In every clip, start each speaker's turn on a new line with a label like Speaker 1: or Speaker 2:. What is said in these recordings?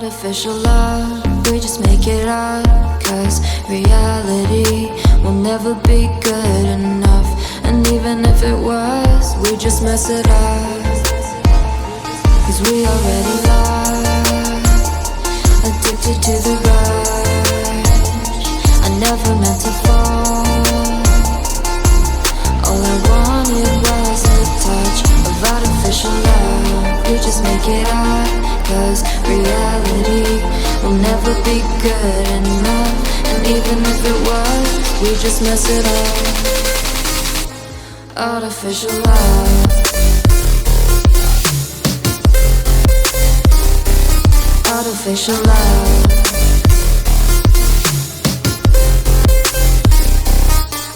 Speaker 1: Artificial love, we just make it up, 'cause reality will never be good enough. And even if it was, we just mess it up, 'cause we already lost, addicted to the rush. I never meant to fall. All I wanted was the touch of artificial love. We just make it up, 'cause reality will never be good enough. And even if it was, we just mess it up. Artificial love. Artificial love.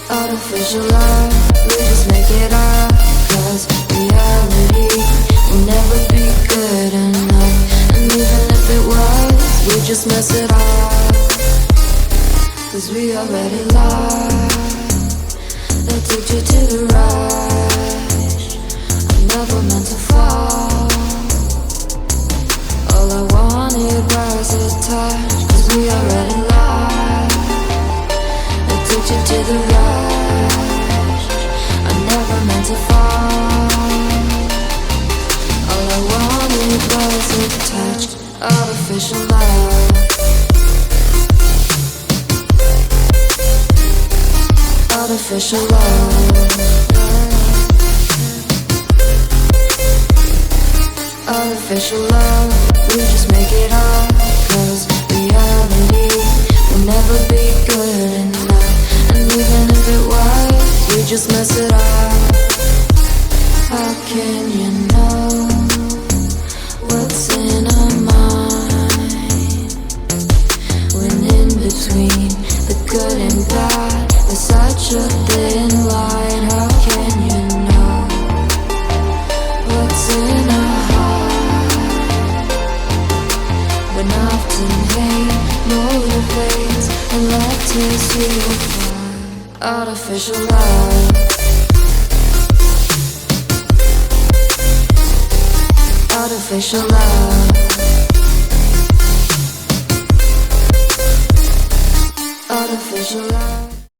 Speaker 1: Artificial love, we just make it up, 'cause reality will never be good enough. And even if it was, we just mess it up, 'cause we already lost, addicted to the rush. I never meant to fall. All I wanted was a touch, 'cause we already lost, addicted to the rush. I never meant to fall. All I wanted was a touch. Artificial love. Artificial love. Artificial love, we just make it up, 'cause reality will never be good enough. And even if it was, we just mess it up. How can you know what's in our mind, when in between the good and bad there's such a thin line? How can you know what's in our heart, when often hate motivates and love tears you apart? Artificial love. Artificial love. Artificial love.